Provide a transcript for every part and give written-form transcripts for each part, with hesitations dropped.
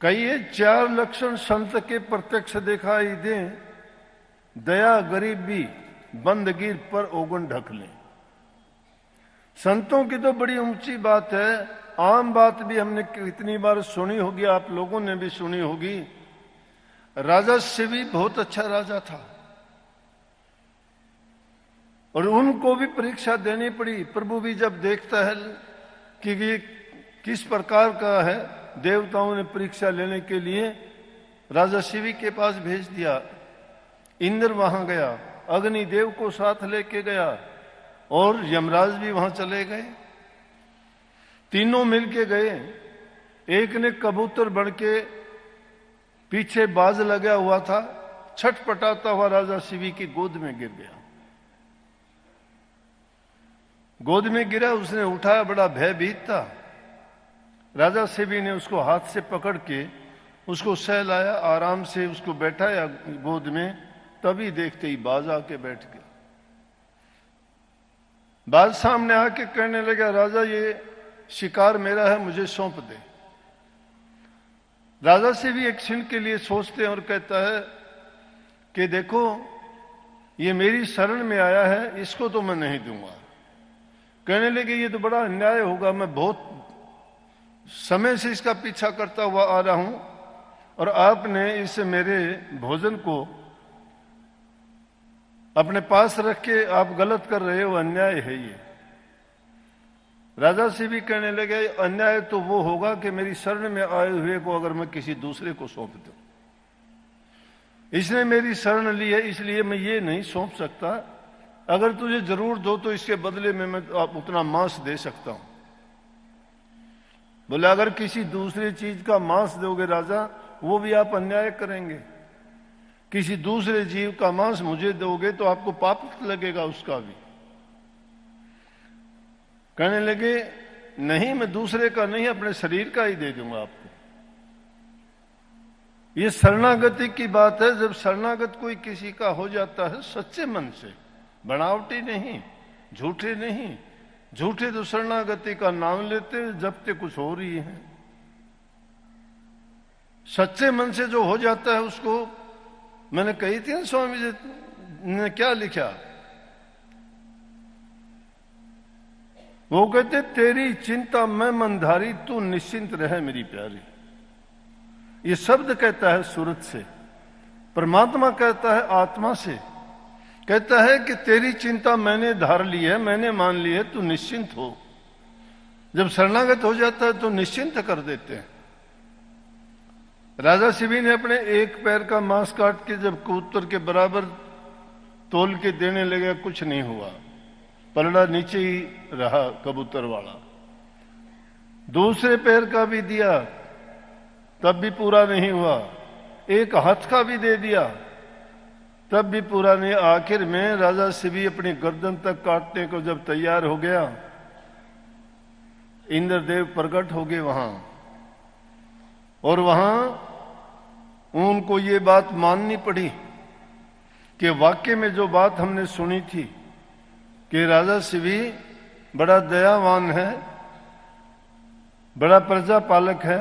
कहिए 4 लक्षण संत के प्रत्यक्ष दिखाई दे, दया गरीबी बंदगी पर ओगन ढक ले। संतों की तो बड़ी ऊंची बात है, आम बात भी हमने कितनी बार सुनी होगी, आप लोगों ने भी सुनी होगी। राजा शिवी बहुत अच्छा राजा था और उनको भी परीक्षा देनी पड़ी। प्रभु भी जब देखता है कि ये किस प्रकार का है, देवताओं ने परीक्षा लेने के लिए राजा शिवी के पास भेज दिया। इंद्र वहां गया, अग्निदेव को साथ लेके गया और यमराज भी वहां चले गए। तीनों मिलके गए। एक ने कबूतर बन के पीछे बाज लगा हुआ था, छटपटाता हुआ राजा शिवी की गोद में गिर गया। गोद में गिरा, उसने उठाया, बड़ा भयभीत था। राजा शिवी ने उसको हाथ से पकड़ के उसको सहलाया, आराम से उसको बैठाया गोद में। तभी देखते ही बाज आके बैठ गया। बाज सामने आके कहने लगा, राजा ये शिकार मेरा है, मुझे सौंप दे। राजा से भी एक क्षण के लिए सोचते हैं और कहता है कि देखो ये मेरी शरण में आया है, इसको तो मैं नहीं दूंगा। कहने लगे ये तो बड़ा अन्याय होगा, मैं बहुत समय से इसका पीछा करता हुआ आ रहा हूं और आपने इस मेरे भोजन को अपने पास रख के आप गलत कर रहे हो, अन्याय है ये। राजा से भी कहने लगे अन्याय तो वो होगा कि मेरी शरण में आए हुए को अगर मैं किसी दूसरे को सौंप दूं। इसने मेरी शरण ली है, इसलिए मैं ये नहीं सौंप सकता। अगर तुझे जरूर दो तो इसके बदले में मैं उतना मांस दे सकता हूं। बोले अगर किसी दूसरी चीज का मांस दोगे राजा, वो भी आप अन्याय करेंगे। किसी दूसरे जीव का मांस मुझे दोगे तो आपको पाप लगेगा उसका भी। कहने लगे नहीं, मैं दूसरे का नहीं, अपने शरीर का ही दे दूंगा आपको। ये शरणागति की बात है। जब शरणागत कोई किसी का हो जाता है सच्चे मन से, बनावटी नहीं, झूठे नहीं। झूठे तो शरणागति का नाम लेते जबते कुछ हो रही है। सच्चे मन से जो हो जाता है उसको, मैंने कही थी ना स्वामी जी ने क्या लिखा, वो कहते तेरी चिंता मैं मंधारी, तू निश्चिंत रहे मेरी प्यारी। ये शब्द कहता है सूरत से, परमात्मा कहता है आत्मा से। कहता है कि तेरी चिंता मैंने धार ली है, मैंने मान ली है, तू निश्चिंत हो। जब शरणागत हो जाता है तो निश्चिंत कर देते हैं। राजा शिवी ने अपने एक पैर का मांस काट के जब कबूतर के बराबर तोल के देने लगा, कुछ नहीं हुआ, पलड़ा नीचे ही रहा कबूतर वाला। दूसरे पैर का भी दिया, तब भी पूरा नहीं हुआ। एक हाथ का भी दे दिया, तब भी पूरा नहीं। आखिर में राजा शिवी अपनी गर्दन तक काटने को जब तैयार हो गया, इंद्रदेव प्रकट हो गए वहां। और वहां उनको ये बात माननी पड़ी कि वाकई में जो बात हमने सुनी थी कि राजा शिवी बड़ा दयावान है, बड़ा प्रजा पालक है,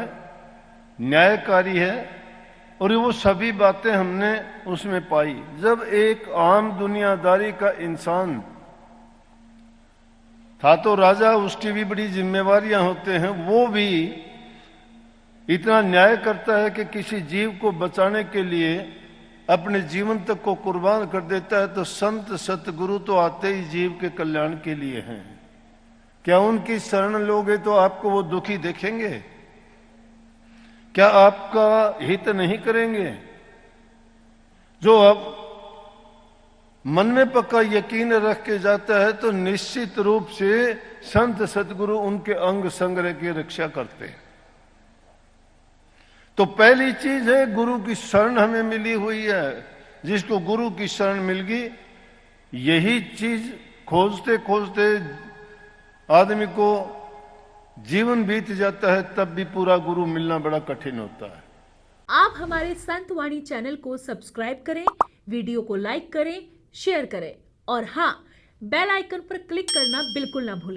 न्यायकारी है, और वो सभी बातें हमने उसमें पाई। जब एक आम दुनियादारी का इंसान था तो राजा, उसकी भी बड़ी जिम्मेवारियां होते हैं, वो भी इतना न्याय करता है कि किसी जीव को बचाने के लिए अपने जीवन तक को कुर्बान कर देता है। तो संत सतगुरु तो आते ही जीव के कल्याण के लिए हैं। क्या उनकी शरण लोगे तो आपको वो दुखी देखेंगे? क्या आपका हित नहीं करेंगे? जो अब मन में पक्का यकीन रख के जाता है तो निश्चित रूप से संत सतगुरु उनके अंग संग्रह की रक्षा करते हैं। तो पहली चीज है गुरु की शरण हमें मिली हुई है। जिसको गुरु की शरण मिल गई, यही चीज खोजते खोजते आदमी को जीवन बीत जाता है, तब भी पूरा गुरु मिलना बड़ा कठिन होता है। आप हमारे संत वाणी चैनल को सब्सक्राइब करें, वीडियो को लाइक करें, शेयर करें और हाँ, बेल आइकन पर क्लिक करना बिल्कुल ना भूलें।